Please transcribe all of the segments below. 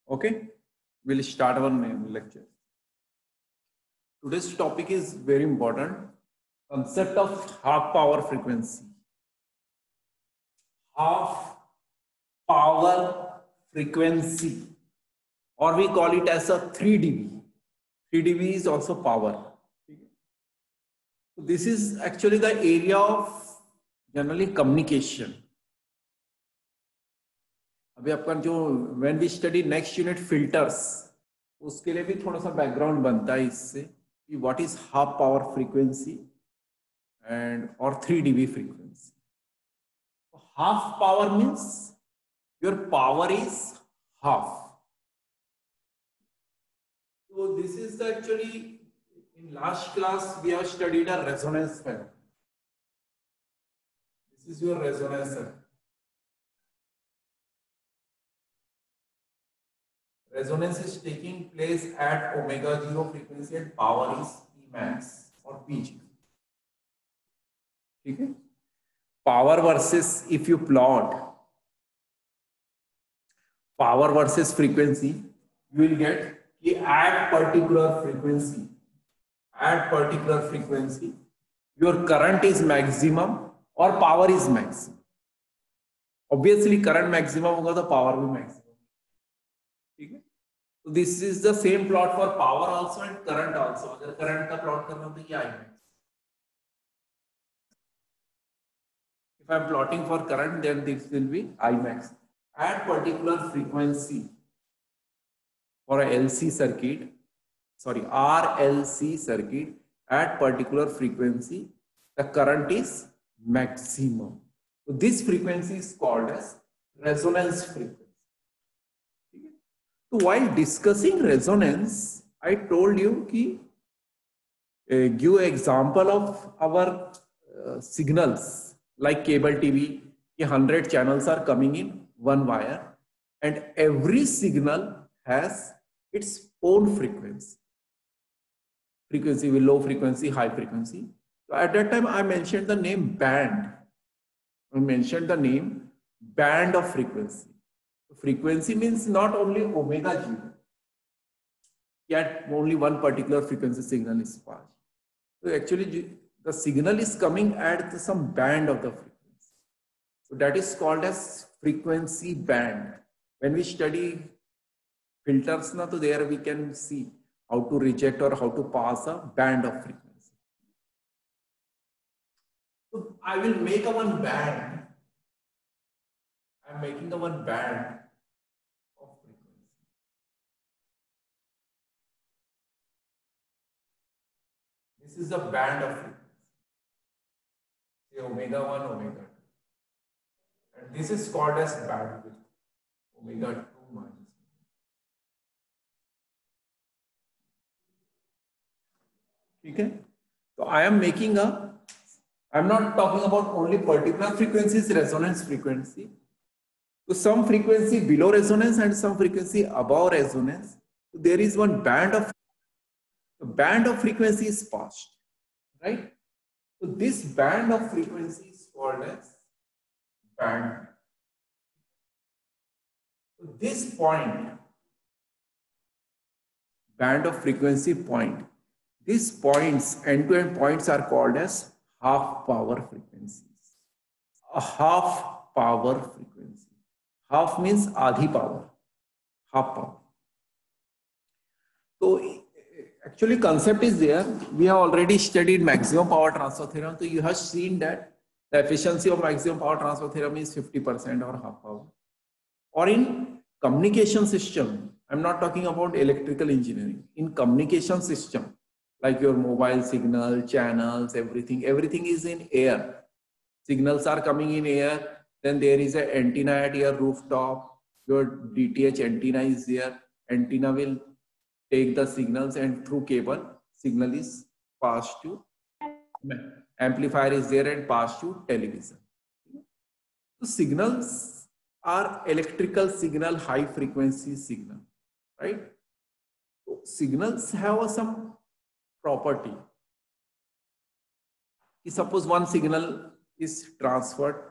Okay, we'll start our main lecture. Today's topic is very important. Concept of half power frequency. Half power frequency, or we call it as a 3 dB. 3 dB is also power. This is actually the area of generally communication. अभी आपका जो when we study next unit filters, उसके लिए भी थोड़ा सा background बनता है इससे कि what is half power frequency and or 3 dB frequency. Half power means your power is half. So this is actually in last class we have studied a resonance factor. This is your resonance factor. Resonance is taking place at omega 0 frequency and power is Emax or Pg. Okay? Power versus, if you plot power versus frequency, you will get at particular frequency, your current is maximum or power is maximum. Obviously, current maximum hoga to power bhi maximum. Okay? So this is the same plot for power also and current also. Agar current ka plot karna ho to ye Imax. If I am plotting for current, then this will be Imax. At particular frequency for a LC circuit, sorry, RLC circuit, at particular frequency, the current is maximum. So this frequency is called as resonance frequency. So while discussing resonance, I told you कि give example of our signals like cable TV. 100 channels are coming in one wire, and every signal has its own frequency. Frequency with low frequency, high frequency. So at that time, I mentioned the name band. I mentioned the name band of frequency. Frequency means not only omega 0, yet only one particular frequency signal is passed. So actually, the signal is coming at some band of the frequency. So that is called as frequency band. When we study filters, so there we can see how to reject or how to pass a band of frequency. So I will make a one band. I am making a one band of frequency. This is the band of frequency. Say omega 1, omega 2. And this is called as bandwidth. Omega 2 minus. Okay? So I am making a, I am not talking about only particular frequencies, resonance frequency. So some frequency below resonance and some frequency above resonance. So there is one band of, the band of frequency is passed, right? So this band of frequency is called as band. So this point, band of frequency point, these points, end-to-end points are called as half power frequencies. A half power frequency. Half means adhi power, half power. So actually concept is there. We have already studied maximum power transfer theorem. So you have seen that the efficiency of maximum power transfer theorem is 50% or half power. Or in communication system, I'm not talking about electrical engineering. In communication system, like your mobile signal, channels, everything is in air. Signals are coming in air. Then there is an antenna at your rooftop. Your DTH antenna is there. Antenna will take the signals and through cable, signal is passed to amplifier is there and passed to television. So signals are electrical signal, high frequency signal, right? So signals have some property. Suppose one signal is transferred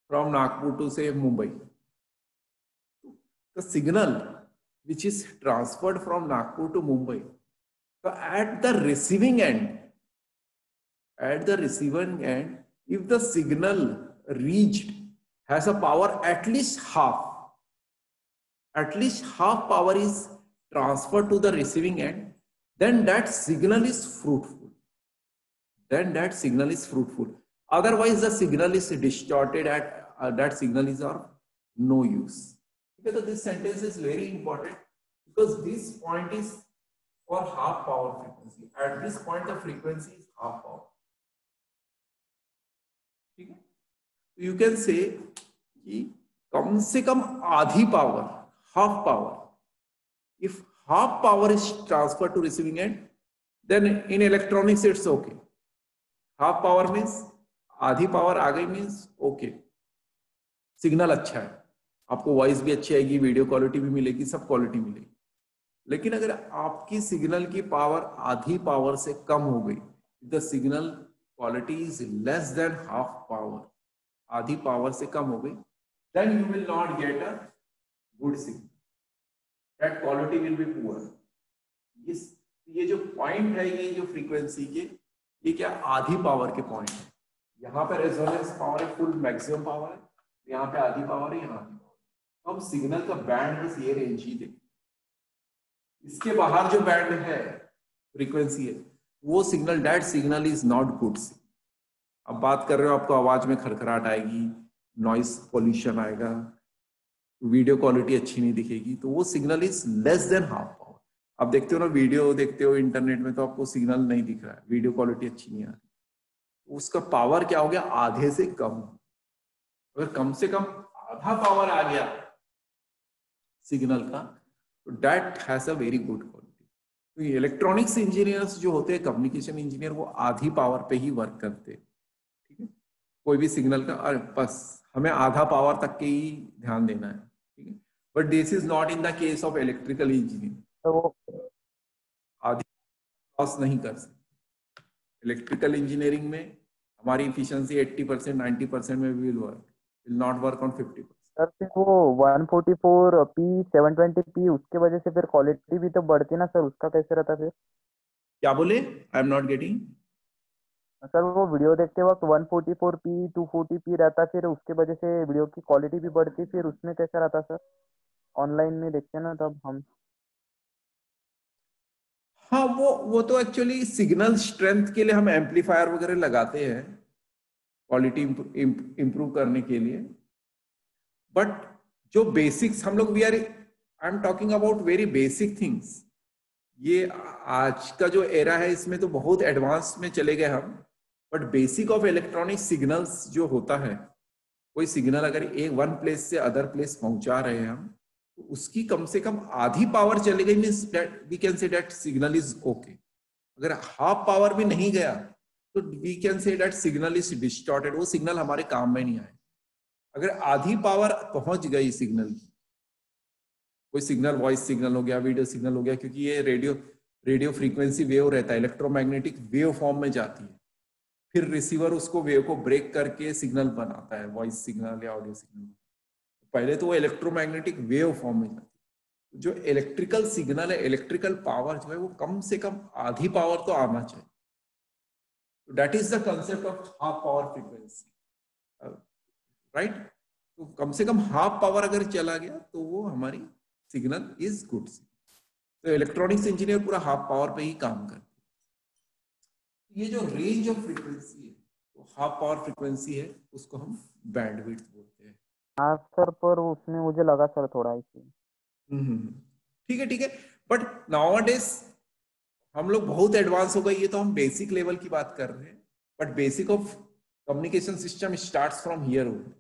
from Nagpur to say Mumbai. The signal which is transferred from Nagpur to Mumbai. So at the receiving end, if the signal reached has a power at least half power is transferred to the receiving end, then that signal is fruitful. Otherwise, the signal is distorted, that signal is of no use. Okay, so this sentence is very important because this point is for half power frequency. At this point, the frequency is half power. ठीक है, you can say कि कम से कम आधी power, half power. If half power is transferred to receiving end, then in electronics it's okay. Half power means आधी power आ गई means okay. Signal अच्छा है, आपको वॉइस भी अच्छी आएगी, वीडियो क्वालिटी भी मिलेगी, सब क्वालिटी मिलेगी. लेकिन अगर आपकी सिग्नल की पावर आधी पावर से कम हो गई, the signal quality is less than half power, आधी पावर से कम हो गई, then you will not get a good signal, that quality will be poor. ये जो पॉइंट है, ये जो फ्रीक्वेंसी के, ये क्या आधी पावर के पॉइंट है. यहाँ पे रेजोनेंस पावर है, फुल मैक्सिमम पावर है, यहाँ पे आधी पावर है, यहाँ आधी पावर. तो हम सिग्नल का बैंड बस ये रेंज ही देखें. इसके बाहर जो बैंड है, फ्रीक्वेंसी है, वो signal, that signal is not good. अब बात कर रहे हो, आपको आवाज में खड़खड़ाहट आएगी, नॉइस पॉल्यूशन आएगा, वीडियो क्वालिटी अच्छी नहीं दिखेगी, तो वो signal is less than half power. अब देखते हो ना, वीडियो देखते हो इंटरनेट में, तो आपको सिग्नल नहीं दिख रहा है, वीडियो क्वालिटी अच्छी नहीं आ रही, उसका पावर क्या हो गया, आधे से कम. अगर कम से कम आधा पावर आ गया सिग्नल का, तो that has a very good quality. तो इलेक्ट्रॉनिक्स इंजीनियर्स जो होते हैं, कम्युनिकेशन इंजीनियर, वो आधी पावर पे ही वर्क करते हैं. ठीक है, कोई भी सिग्नल का, अरे बस हमें आधा पावर तक के ही ध्यान देना है. ठीक है, but this is not in the case of electrical engineer. तो आधी लॉस नहीं कर सकते. इलेक्ट्रिकल इंजीनियरिंग में हमारी इफिशियंसी 80%, 90% में will not work on 50%. Sir फिर वो 144p 720p उसके वजह से फिर क्वालिटी भी तो बढ़ती ना सर, उसका कैसे रहता फिर? क्या बोले? I am not getting. Sir वो वीडियो देखते वक्त 144p 240p रहता, फिर उसके वजह से वीडियो की क्वालिटी भी बढ़ती, फिर उसमें कैसा रहता सर? ऑनलाइन में देखते ना तब हम. हाँ, वो तो एक्चुअली सिग्नल स्ट्रेंथ के लिए हम एम्पलीफायर वगैरह लगाते हैं, क्वालिटी इंप्रूव करने के लिए. बट जो बेसिक्स हम लोग, I am talking about very basic things. ये आज का जो एरा है, इसमें तो बहुत एडवांस में चले गए हम. But basic of electronic signals जो होता है, कोई सिग्नल अगर एक वन प्लेस से अदर प्लेस पहुंचा रहे हैं हम, तो उसकी कम से कम आधी पावर चली गई, means that we can say that signal is okay. अगर हाफ पावर भी नहीं गया, तो we can say that signal is distorted, वो सिग्नल हमारे काम में नहीं आए. अगर आधी पावर पहुंच गई सिग्नल की, कोई सिग्नल वॉइस सिग्नल हो गया, वीडियो सिग्नल हो गया, क्योंकि ये रेडियो फ्रीक्वेंसी वेव रहता है, इलेक्ट्रोमैग्नेटिक वेव फॉर्म में जाती है, फिर रिसीवर उसको वेव को ब्रेक करके सिग्नल बनाता है, वॉइस सिग्नल या ऑडियो सिग्नल. पहले तो वो इलेक्ट्रोमैग्नेटिक वेव फॉर्म में जाती है. जो इलेक्ट्रिकल सिग्नल है, इलेक्ट्रिकल पावर जो है, वो कम से कम आधी पावर तो आना चाहिए. That is the concept of half power frequency, right. तो कम से कम हाफ पावर अगर चला गया, तो वो हमारी सिग्नल इज गुड. तो इलेक्ट्रॉनिक्स इंजीनियर पूरा हाफ पावर पे ही काम करते हैं. ये जो रेंज ऑफ फ्रीक्वेंसी है, वो हाफ पावर फ्रीक्वेंसी है, उसको हम बैंडविड्थ बोलते हैं. हाँ सर, पर उसमें मुझे लगा सर थोड़ा इसी. ठीक है. बट नाउअडेज हम लोग बहुत एडवांस हो गए, ये तो हम बेसिक लेवल की बात कर रहे हैं. But basic of communication system starts from here only.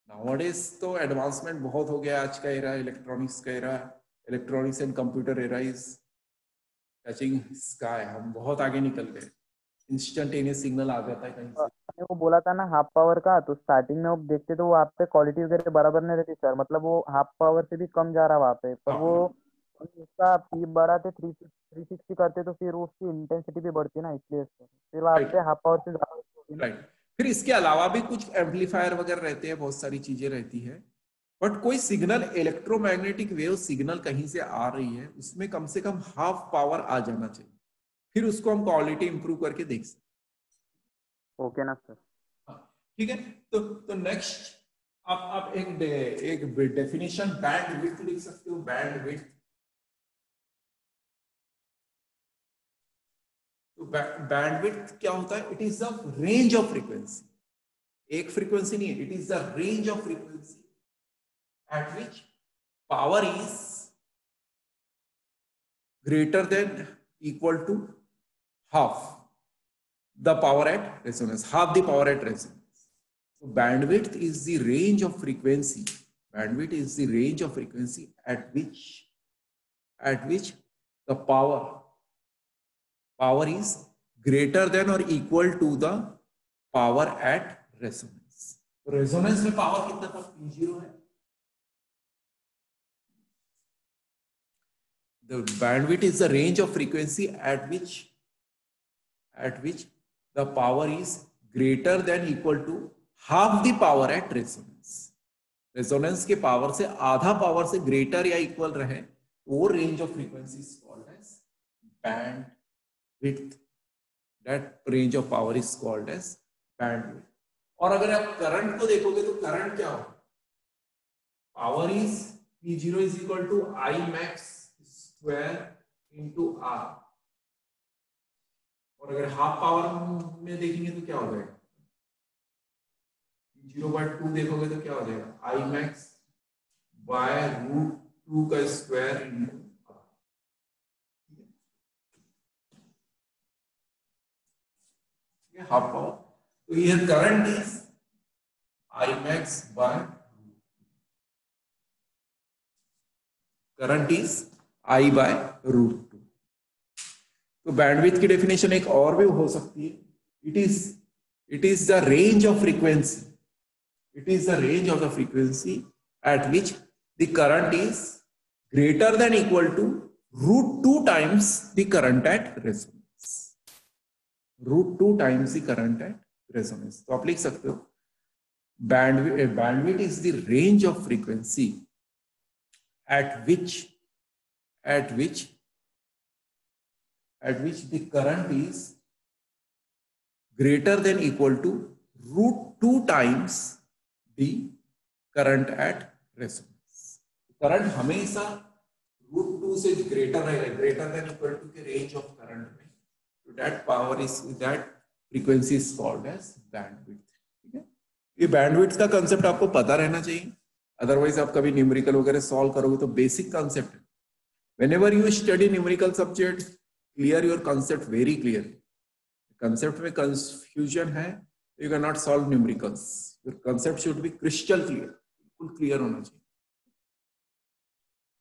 Nowadays तो एडवांसमेंट बहुत हो गया. आज का एरा इलेक्ट्रॉनिक्स का era, electronics and computer era is touching sky. हम बहुत आगे निकल गए. इंस्टेंटेनियस सिग्नल आ जाता है कहीं से. वो बोला था ना हाफ पावर का, तो स्टार्टिंग में वो देखते तो वहाँ पे क्वालिटी वगैरह बराबर नहीं रहती सर, मतलब वो हाफ पावर से भी कम जा रहा वहाँ पे, पर वो उसका पी बढ़ाते 360 करते, तो फिर उसकी इंटेंसिटी भी बढ़ती ना, इसलिए फिर वहाँ पे हाफ पावर से ज्यादा. राइट. फिर इसके अलावा भी कुछ एम्पलीफायर वगैरह रहते हैं, बहुत सारी चीजें रहती है. बट कोई सिग्नल इलेक्ट्रोमैग्नेटिक वेव सिग्नल कहीं से आ रही है, उसमें कम से कम हाफ पावर आ जाना चाहिए, फिर उसको हम क्वालिटी इंप्रूव करके देख सकते। ओके ना सर। ठीक है, तो नेक्स्ट आप एक डेफिनेशन बैंड विड्थ लिख सकते हो। बैंड विड्थ, तो बैंड विड्थ क्या होता है? It is the range of frequency, एक फ्रीक्वेंसी नहीं है, it is the range of frequency at which power is greater than equal to half the power at resonance, half the power at resonance. So bandwidth is the range of frequency. Bandwidth is the range of frequency at which the power is greater than or equal to the power at resonance. तो resonance में power कितना था? P0 है। The bandwidth is the range of frequency at which the power is greater than equal to half the power at resonance. Resonance के power से आधा power से greater या इक्वल रहे, वो range of frequency is called as bandwidth. That range of power is called as bandwidth. और अगर आप करंट को देखोगे तो करंट क्या होगा? Power is P0 is equal to I max square into R. और अगर हाफ पावर में देखेंगे तो क्या हो जाएगा? 0/2 देखोगे तो क्या हो जाएगा? आई मैक्स बाय √2 का square into R. Half power, तो ये current is I max by current is I by √2। तो बैंडविड्थ की डेफिनेशन एक और भी हो सकती है। It is the range of frequency, it is the range of the frequency at which the current is greater than equal to √2 times the current at resonance. √2 times the current at resonance. तो आप लिख सकते हो bandwidth is the range of frequency at which the current is greater than equal to √2 times the current at resonance। Current हमेशा √2 से greater रहेगा, greater than equal to के range of current में, तो that frequency is called as bandwidth. ठीक है, ये bandwidth का कंसेप्ट आपको पता रहना चाहिए, अदरवाइज आप कभी न्यूमेरिकल वगैरह सॉल्व करोगे तो बेसिक कंसेप्ट है। Whenever you study numerical subject, clear your concept very clearly. Concept में confusion है, you cannot solve numericals. Your concept should be crystal clear, बिल्कुल clear होना चाहिए,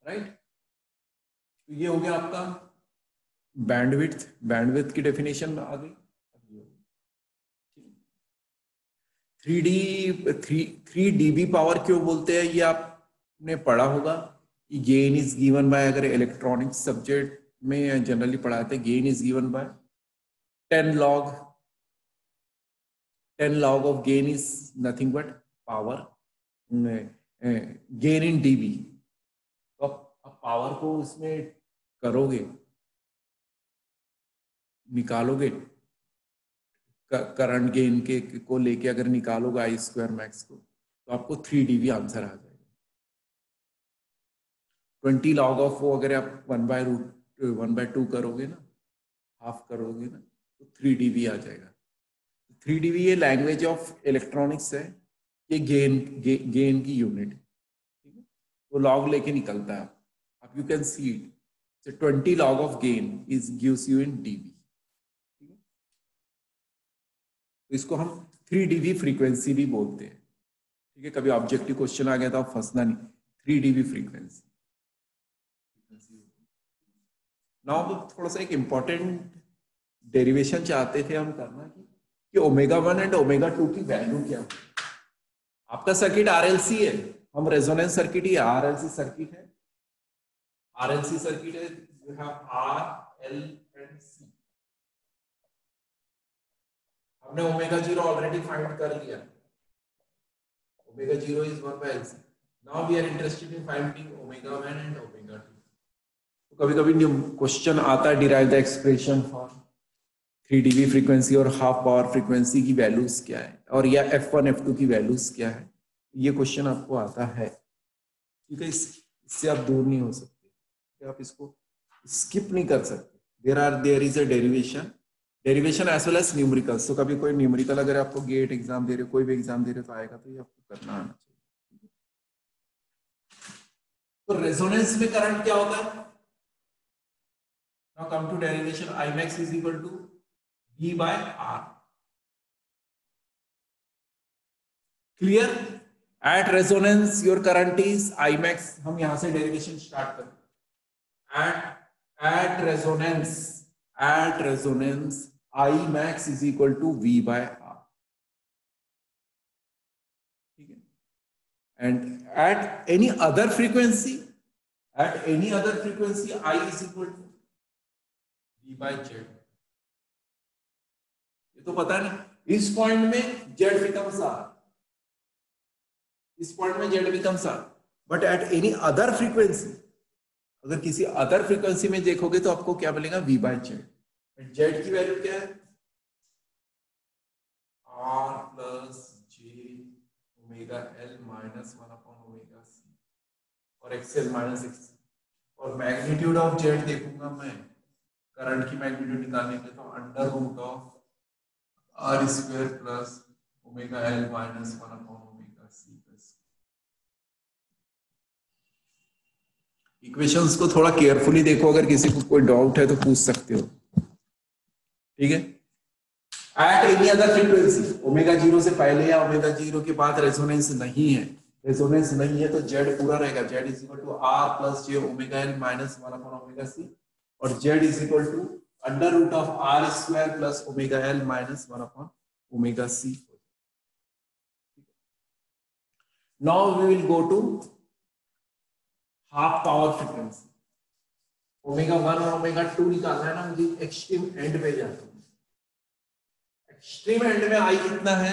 right? तो ये हो गया आपका बैंडविड्थ। बैंडविड्थ की डेफिनेशन आ गई। 3 dB पावर क्यों बोलते हैं ये आपने पढ़ा होगा। गेन इज गिवन बाय, अगर इलेक्ट्रॉनिक्स सब्जेक्ट में जनरली पढ़ाते हैं, gain is given by 10 log of gain is nothing but power, gain in dB. तो अब पावर को उसमें करोगे, निकालोगे, करंट गेन के को लेके अगर निकालोगे आई स्क्वायर मैक्स को, तो आपको 3 dB आंसर आ जाएगा। 20 log ऑफ वो अगर आप 1/2 करोगे ना, हाफ करोगे ना, तो 3 dB आ जाएगा। 3 dB ये लैंग्वेज ऑफ इलेक्ट्रॉनिक्स है, ये गेन की यूनिट, ठीक है, वो लॉग लेके निकलता है। आप you can see it, so 20 log of gain is gives you in dB। ठीक है, तो इसको हम 3 dB फ्रीक्वेंसी भी बोलते हैं। ठीक है, कभी ऑब्जेक्टिव क्वेश्चन आ गया तो आप फंसना नहीं, 3 dB फ्रीक्वेंसी। नाउ थोड़ा सा एक इंपॉर्टेंट डेरिवेशन चाहते थे हम करना कि ω1 एंड ω2 की वैल्यू क्या है। आपका सर्किट आरएलसी है, हम रेजोनेंस सर्किट ही आरएलसी सर्किट है, आरएलसी सर्किट है, you have R L and C. हमने ω0 ऑलरेडी फाइंड कर लिया, ω0 is 1/LC। Now we are interested in finding omega 1 and omega 2. तो कभी कभी क्वेश्चन आता है derive the expression for 3 dB frequency और हाफ पावर फ्रीक्वेंसी की वैल्यूज क्या है, और या f1 f2 की वैल्यूज क्या है. ये क्वेश्चन आपको आता है, ठीक है. इससे आप दूर नहीं हो सकते, आप इसको स्किप नहीं कर सकते. There is a derivation as well as numericals. तो कभी कोई न्यूमेरिकल अगर आपको गेट एग्जाम दे रहे हो, कोई भी एग्जाम दे रहे हो, तो आएगा, तो ये आपको करना आना चाहिए. तो रेजोनेंस में करंट क्या होता है? Now come to derivation. I max is equal to V by R. Clear? At resonance your current is I max. हम यहां से डेरिवेशन स्टार्ट करें. At resonance I max is equal to V by R. ठीक है. And at any other frequency, I is equal to V by Z. ये तो पता नहीं. इस पॉइंट में Z becomes R, इस पॉइंट में Z becomes R. But at any other frequency, अगर किसी अदर फ्रीक्वेंसी में देखोगे तो आपको क्या मिलेगा? V by Z. Z की वैल्यू क्या है? R plus J omega L minus 1 upon omega C और XL minus XC. और मैग्नीट्यूड ऑफ Z देखूंगा मैं, करंट की मैग्नीट्यूड निकालने के, तो under root of R square plus omega L minus 1 upon omega C plus. Equations को थोड़ा केयरफुली देखो, अगर किसी को कोई डाउट है तो पूछ सकते हो, ठीक है. At any other frequency, omega 0 से पहले या ओमेगा 0 के बाद रेजोनेंस नहीं है, तो Z पूरा रहेगा. Z is equal to R plus J omega L minus 1 upon omega C, और Z is equal to under root of R square plus omega L minus 1 upon omega C. Now we will go to half power frequency. Omega 1 और omega 2 निकालना है ना मुझे. Extreme and पे जाता हूं. Extreme and में I कितना है?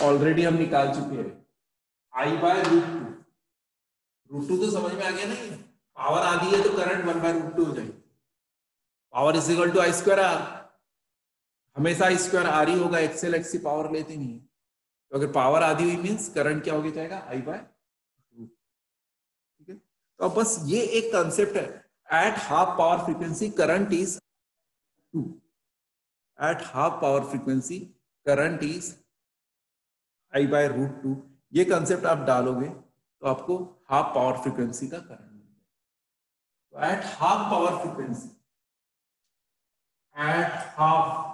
ऑलरेडी हम निकाल चुके हैं. I by root 2. रूट 2 तो समझ में आ गया नहीं. पावर आधी है तो करंट 1 बाय रूट 2 हो जाएगी. Power is equal to I square R. हमेशा I स्क्वायर R ही होगा, एक्सएल एक्ससी पावर लेते नहीं है. तो अगर पावर आधी हुई मीन्स करंट क्या हो जाएगा? I by root. ठीक है. तो अब बस ये एक कंसेप्ट है. At half power frequency current is 2. At half power frequency current is I by root 2. ये कंसेप्ट आप डालोगे तो आपको हाफ पावर फ्रीक्वेंसी का करंट मिल जाएगा. तो at half power frequency, at half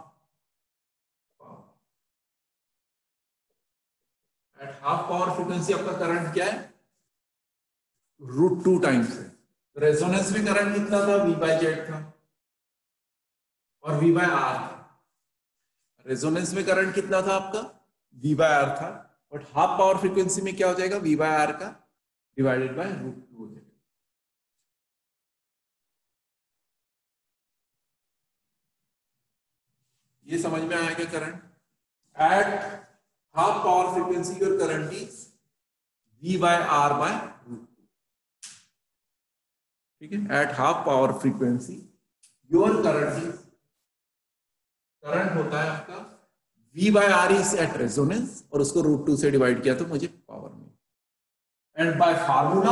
power frequency आपका करंट क्या है? रूट 2 टाइम्स है. रेजोनेंस में करंट कितना था? V बाय Z था और V बाय R था. रेजोनेंस में करंट कितना था आपका? V बाय R था. बट हाफ पावर फ्रीक्वेंसी में क्या हो जाएगा? V बाय R का डिवाइडेड बाय रूट 2 हो जाएगा. ये समझ में आएगा current. At half power frequency your current is V by R by root 2. ठीक है. At half power frequency your current is, current होता है आपका V by R is at resonance, और उसको रूट 2 से डिवाइड किया तो मुझे पावर मिली. एंड बाय फार्मूला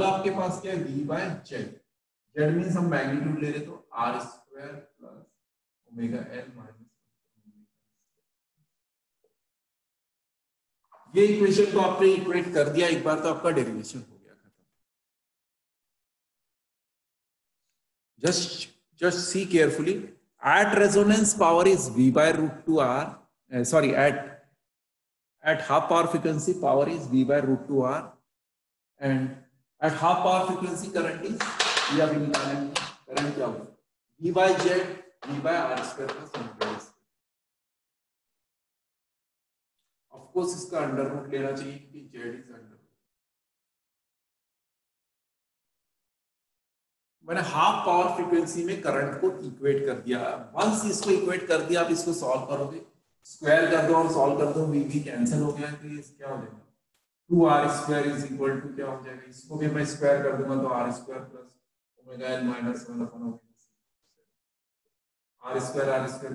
आपके पास क्या है? V by Z. Z means हम मैग्नीट्यूड ले रहे तो R square plus omega L minus. ये इक्वेशन को आपने इक्वेट कर दिया एक बार तो आपका डेरिवेशन हो गया खत्म. just see carefully. At resonance power is V by root 2 R. Sorry, at half power frequency power is V by root 2 R, and at half power frequency current is, ये अभी निकालेंगे करंट क्या होगा? V by Z, V by R square plus omega S. Of course इसका under root लेना चाहिए क्योंकि Z is under. मैंने हाफ पावर फ्रीक्वेंसी में करंट को इक्वेट कर दिया. वंस इसको इक्वेट कर दिया, आप इसको सॉल्व करोगे, स्क्वायर कर दो और सॉल्व कर दो, V कैंसिल हो गया, तो ये क्या हो जाएगा? 2r² इज इक्वल टू क्या हो जाएगा, इसको भी मैं स्क्वायर कर दूंगा तो r² plus omega L minus 1 upon r²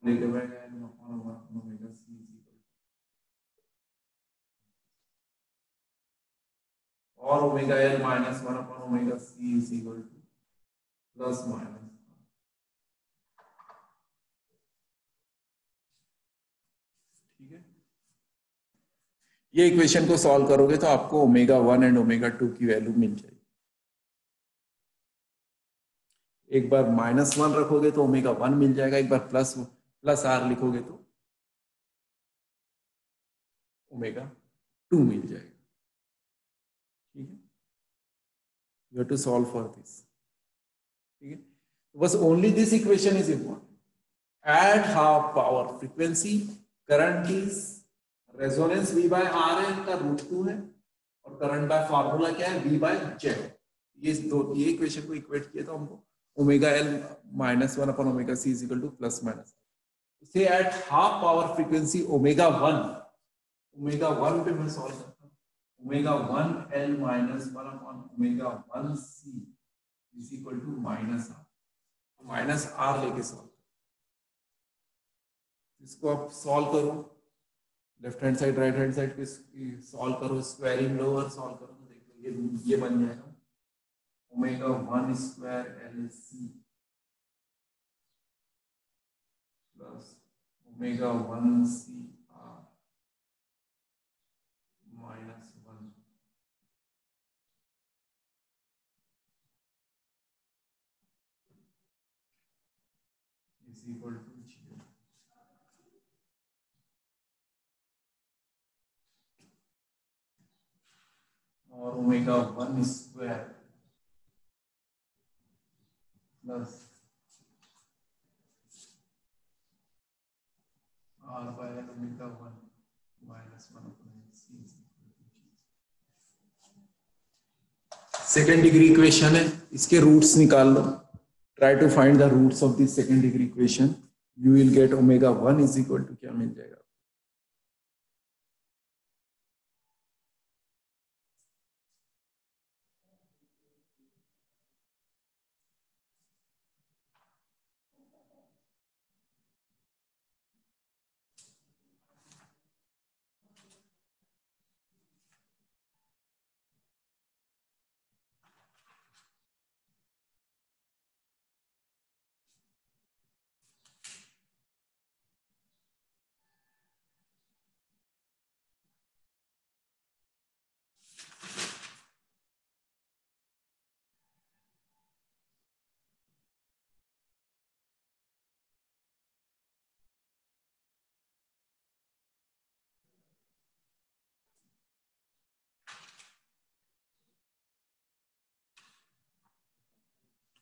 लेके omega L upon omega C is equal, और omega L minus 1 upon omega C is equal to plus minus, ठीक है। ये इक्वेशन को सॉल्व करोगे तो आपको ओमेगा 1 एंड ओमेगा 2 की वैल्यू मिल जाएगी। एक बार -1 रखोगे तो ओमेगा 1 मिल जाएगा, एक बार प्लस आर लिखोगे तो ओमेगा 2 मिल जाएगा, ठीक है। You have to solve for this, ठीक है। बस only this equation is important. At half power frequency current is resonance V by R है, इनका √2 है, और करंट बाय फार्मूला क्या है, V बाय Z। ये इक्वेशन को इक्वेट किया तो हमको omega L -1 upon omega C is equal to plus minus, इसे at half power frequency omega 1 पे मैं सॉल्व करता हूँ, omega 1 L -1 upon omega 1 C is equal to minus R लेके सॉल्व, इसको आप सॉल्व करो, left hand side right hand side पे सॉल्व करो, स्क्वायरिंग लो और सॉल्व करो तो देखो ये बन जाएगा omega 1² L C plus omega 1 C R -1 is equal to 0। और omega 1² plus R by omega 1 -1 C. Second degree equation है, इसके रूट्स निकाल लो, try to find the roots of this second degree equation, you will get omega 1 is equal to क्या मिल जाएगा,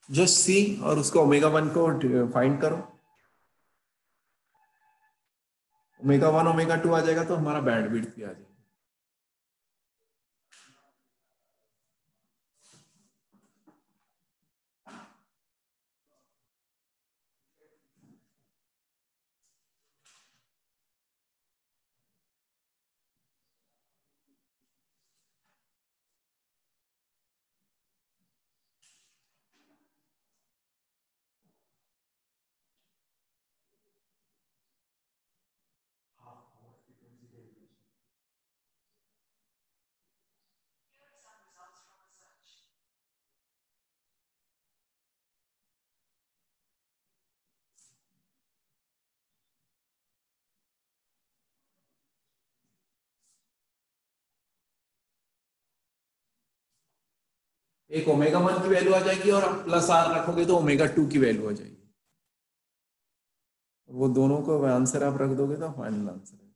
just see और उसको ओमेगा 1 को फाइंड करो, ओमेगा 1 ओमेगा 2 आ जाएगा तो हमारा बैंडविड्थ भी आ जाएगा। एक ओमेगा 1 की वैल्यू आ जाएगी और आप प्लस आर रखोगे तो ओमेगा 2 की वैल्यू आ जाएगी, वो दोनों को आंसर आप रख दोगे तो फाइनल आंसर है।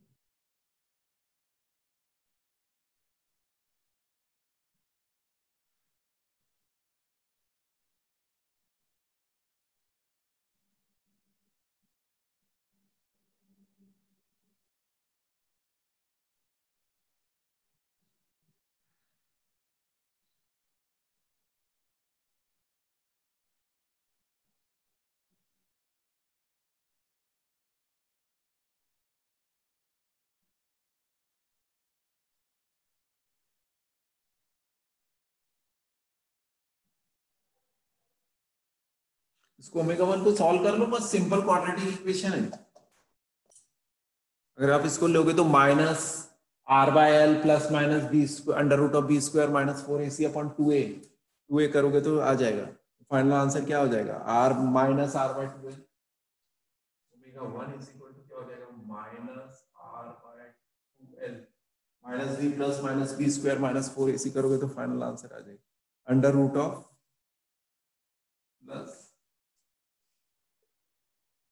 इसको ओमेगा 1 को सॉल्व कर लो, बस सिंपल क्वाड्रेटिक इक्वेशन है। अगर आप इसको लोगे तो minus R by L plus minus B under root of B square minus 4ac upon 2a करोगे तो आ जाएगा। फाइनल आंसर क्या हो जाएगा, R minus R by 2l omega 1 is equal to क्या हो जाएगा, minus R by 2l minus B plus minus B square minus 4ac करोगे तो फाइनल आंसर आ जाएगा under root of plus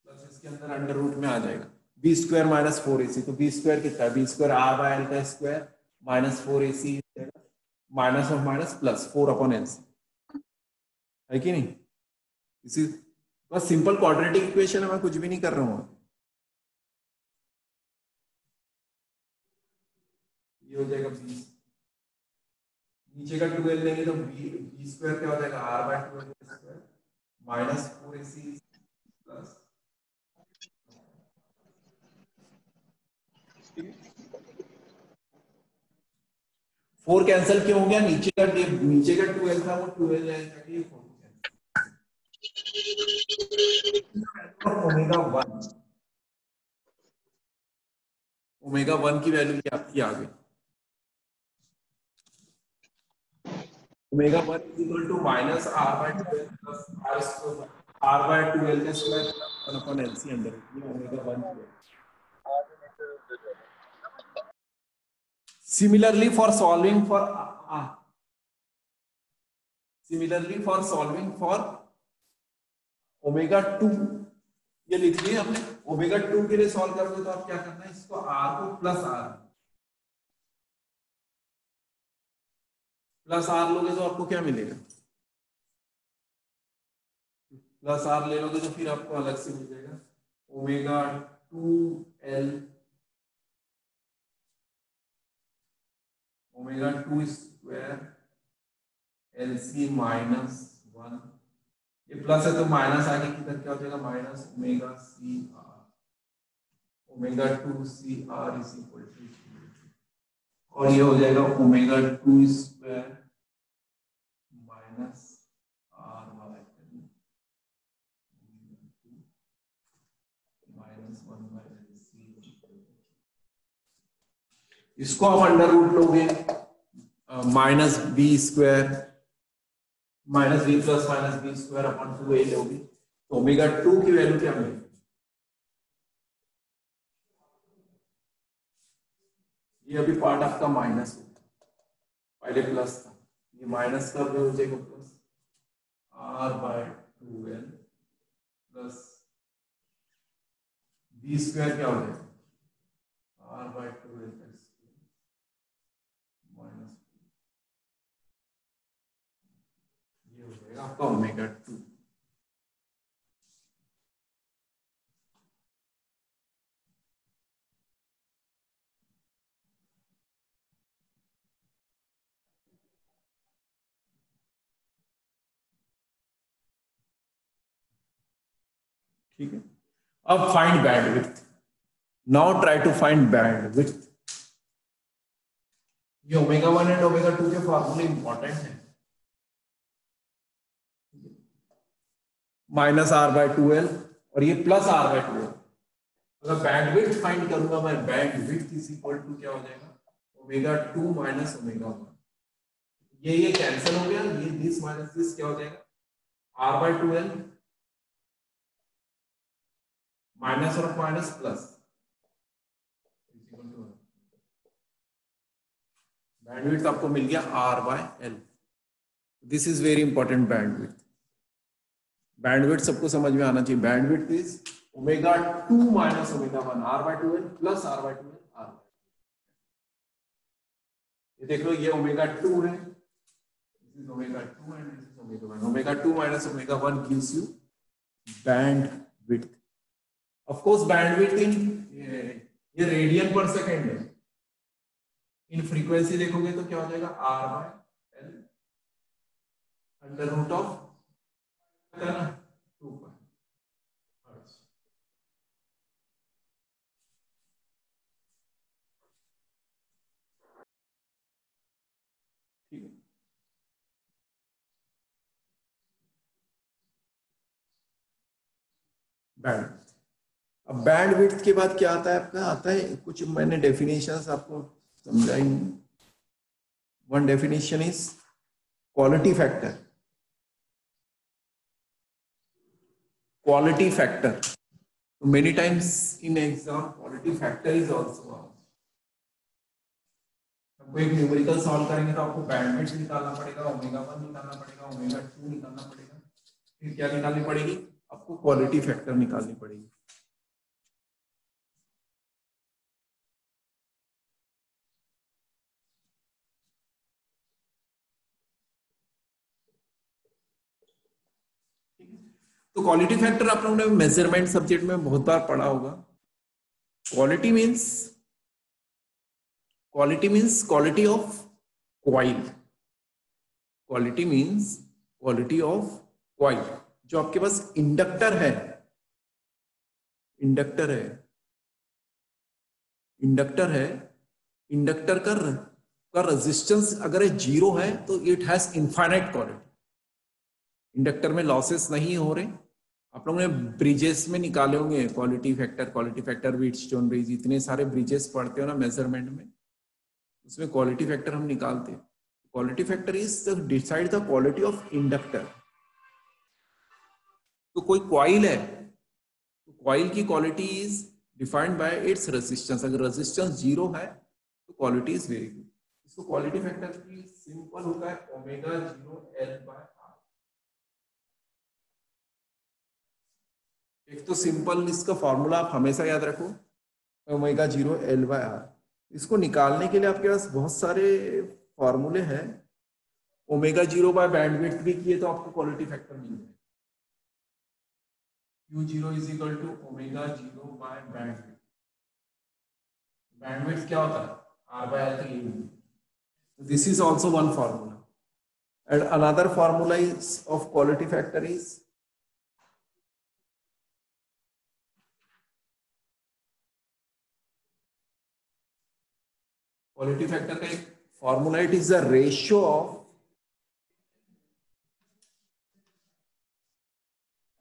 plus इसके अंदर अंडर रूट में आ जाएगा बी स्क्वायर माइनस 4ac, तो बी स्क्वायर कितना है, B square R by L का square minus 4ac minus of minus plus 4 upon L है कि नहीं। इसी बस सिंपल क्वाड्रेटिक इक्वेशन है, मैं कुछ भी नहीं कर रहा हूं। ये हो जाएगा बी, नीचे का 2l लेंगे तो बी स्क्वायर क्या हो जाएगा, R by 2l square minus 4ac plus 4 cancel क्यों हो गया, नीचे का 2l था वो 2l जाएगा, ये 4 ओमेगा 1 ओमेगा 1 की वैल्यू क्या आपकी आ गई, omega 1 is equal to minus R by 2l plus R square R by 2l का स्क्वायर 1 अपॉन एलसी अंडर ये ओमेगा 1 की value. Similarly for solving for omega 2 ये लिख लिया हमने, ओमेगा 2 के लिए सॉल्व करोगे तो आप क्या करना है, इसको आर को प्लस आर लोगे तो आपको क्या मिलेगा, प्लस आर ले लोगे तो फिर आपको अलग से मिल जाएगा omega 2l omega 2 square LC minus 1, ये प्लस है तो माइनस आगे किधर क्या हो जाएगा, minus omega C R omega 2 C R is equal to, और ये हो जाएगा omega 2 square minus R by minus 1 by C. इसको आप अंडर रूट लोगे minus B square minus B plus minus B square upon 2a लोगे तो omega 2 की वैल्यू क्या मिलेगी, ये अभी पार्ट आपका माइनस होगा, पहले प्लस था, ये माइनस का हो जाएगा plus R by 2l plus B square क्या हो जाएगा आर बाय 2l माइनस ये हो जाएगा आपका ओमेगा 2। ठीक है, अब find bandwidth, now try to find bandwidth. ये ओमेगा 1 एंड ओमेगा 2 के फार्मूले इंपॉर्टेंट है, माइनस आर बाय 2l और ये प्लस आर बाय 2l। अगर बैंडविड्थ फाइंड करूंगा मैं, बैंडविड्थ इज इक्वल टू क्या हो जाएगा, ओमेगा 2 माइनस ओमेगा 1, ये कैंसिल हो गया, ये दिस माइनस दिस क्या हो जाएगा आर बाय 2l माइनस और माइनस प्लस, बैंडविड्थ आपको मिल गया R by L. This is very important bandwidth, bandwidth सबको समझ में आना चाहिए, bandwidth is omega 2 minus omega 1 R by 2l plus R by 2l R. ये देख लो, ये ओमेगा 2 है, this is omega 2 and this is omega 1, omega 2 minus omega 1 gives you bandwidth. Of course bandwidth इन ये रेडियन पर सेकंड है, in frequency देखोगे तो क्या हो जाएगा R by L under root of 2 pi. ठीक है, बैंड। अब बैंड विड्थ के बाद क्या आता है आपका, आता है कुछ मैंने डेफिनेशंस आपको समझाई। One definition is quality factor. Quality factor, many times in exam quality factor is also. आपको एक न्यूमेरिकल सॉल्व करेंगे तो आपको बैंडविड्थ निकालना पड़ेगा, ओमेगा 1 निकालना पड़ेगा, ओमेगा 2 निकालना पड़ेगा, फिर क्या निकालनी पड़ेगी आपको, क्वालिटी फैक्टर निकालनी पड़ेगी। तो क्वालिटी फैक्टर आप लोगों ने मेजरमेंट सब्जेक्ट में बहुत बार पढ़ा होगा। Quality means quality of coil. Quality means quality of coil. जो आपके पास इंडक्टर है, इंडक्टर का रेजिस्टेंस अगर जीरो है तो it has infinite quality. Inductor में लॉसेस नहीं हो रहे। आप लोगों ने ब्रिजेस में निकाले होंगे क्वालिटी फैक्टर व्हीटस्टोन ब्रिज, इतने सारे ब्रिजेस पढ़ते हो ना मेजरमेंट में, उसमें क्वालिटी फैक्टर हम निकालते हैं। Quality factor is decide the quality of inductor. तो कोई कॉइल है तो कॉइल की quality is defined by its resistance. अगर रेजिस्टेंस जीरो है तो क्वालिटी इज वेरी गुड। इसको क्वालिटी फैक्टर की सिंपल होता है ओमेगा 0 L बाय R। एक तो सिंपल इसका फॉर्मूला आप हमेशा याद रखो, ओमेगा 0 L बाय R। इसको निकालने के लिए आपके पास बहुत सारे फॉर्मूले हैं। ओमेगा 0 बाय बैंडविड्थ भी किए तो आपको क्वालिटी फैक्टर मिल जाएगा। Q0 is equal to omega 0 by bandwidth. Bandwidth क्या होता है, R by L का unit. This is also one formula. And another formula is of quality factor is quality factor का एक formula, it is the ratio of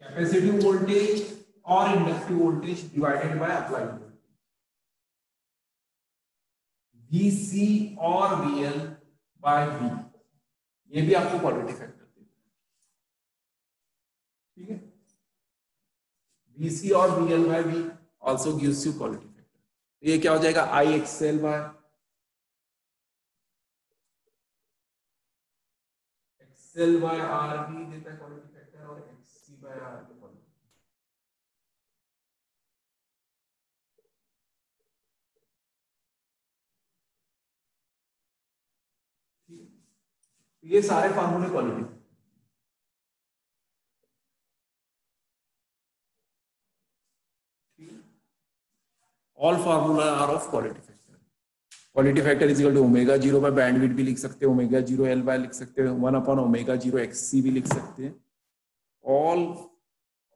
capacitive voltage और inductive voltage divided by applied voltage. VC और VL by V, ये भी आपको quality factor देता है। ठीक है, VC और VL by V also gives you quality factor. ये क्या हो जाएगा, IXL by XL by R भी देता है क्वालिटी फैक्टर, और XC बाय R भी क्वालिटी। ये सारे फार्मूले quality. All formula are of quality factor. Quality factor is equal to omega 0 by bandwidth भी लिख सकते हैं, ओमेगा 0 L बाय लिख सकते हैं, 1 अपॉन ओमेगा 0 XC भी लिख सकते हैं।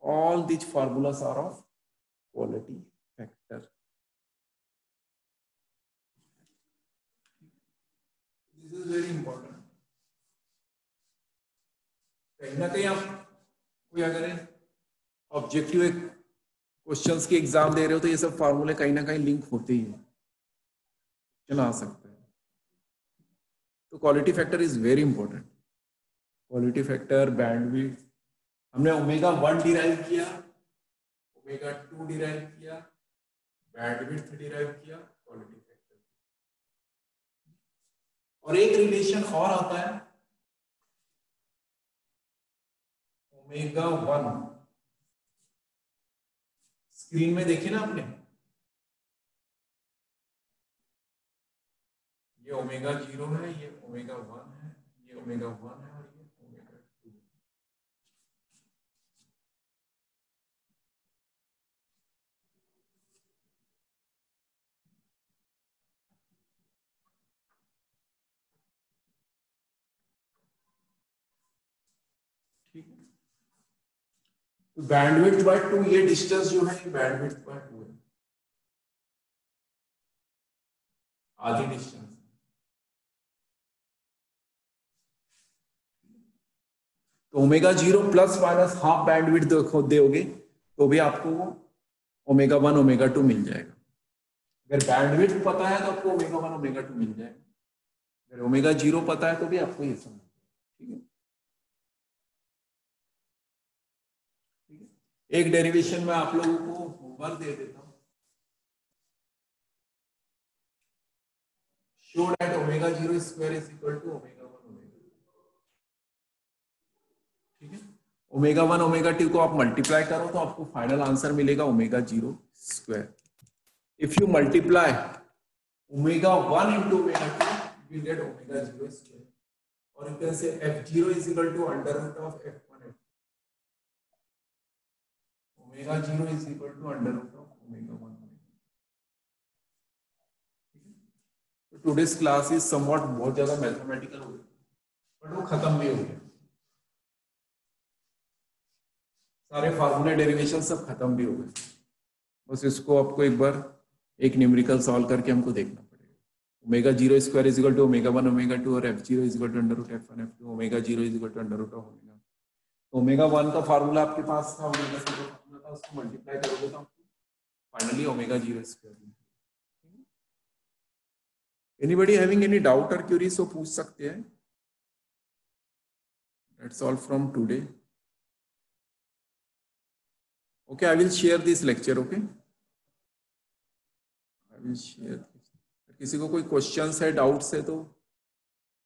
all these formulas are of quality factor. This is very important. कहीं ना कहीं आप कोई अगर ऑब्जेक्टिव एक क्वेश्चंस की एग्जाम दे रहे हो तो ये सब फार्मूले कहीं ना कहीं लिंक होते ही है, चला सकता है। तो quality factor is very important. Quality factor, bandwidth, हमने ओमेगा 1 डिराइव किया, ओमेगा 2 डिराइव किया, बैंडविड्थ डिराइव किया, क्वालिटी फैक्टर। और एक रिलेशन और आता है ओमेगा 1। स्क्रीन में देखिए ना आपने, ये ओमेगा 0 है, ये ओमेगा 1 है, ये ओमेगा 1 है, और ये ओमेगा 2। ठीक है, तो बैंडविड्थ बाय 2, ये डिस्टेंस जो है ये बैंडविड्थ बाय 2 है, आधी डिस्टेंस। तो omega 0 plus minus half bandwidth दोगे तो भी आपको ओमेगा 1 ओमेगा 2 मिल जाएगा। अगर बैंडविड्थ पता है तो आपको ओमेगा 1 ओमेगा 2 मिल जाएगा। अगर ओमेगा 0 पता है तो भी आपको ये समझ, ठीक है। एक डेरिवेशन में आप लोगों को होमवर्क दे देता हूं। Show that omega 0 square is equal to omega 1 omega 2, ठीक है। ओमेगा 1 ओमेगा 2 को आप मल्टीप्लाई करो तो आपको फाइनल आंसर मिलेगा omega 0 square. If you multiply omega 1 into omega 2, you will get omega 0 square. Or you can say f0 is equal to under root of f1 f2. Omega 0 is equal to under root of omega 1 omega 2. So today's class is somewhat बहुत ज्यादा mathematical हो गया, but वो खत्म भी हो गया। सारे फार्मूले डेरिवेशन सब खत्म भी हो गए। बस इसको आपको एक बार एक न्यूमेरिकल सॉल्व करके हमको देखना पड़ेगा। Omega 0 square is equal to omega 1 omega 2 और f0 is equal to under root f1 f2, omega 0 is equal to under root of omega. Omega 1 का फार्मूला आपके पास था, ओमेगा 0 का फार्मूला था, उसको मल्टीप्लाई करोगे तो आपको फाइनली ओमेगा 0 स्क्वायर मिलेगा। एनीबॉडी हैविंग एनी डाउट और क्यूरी सो पूछ सकते हैं। That's all from today. Okay, I will share this lecture. Okay, I will share. किसी को कोई क्वेश्चन है, डाउट्स है तो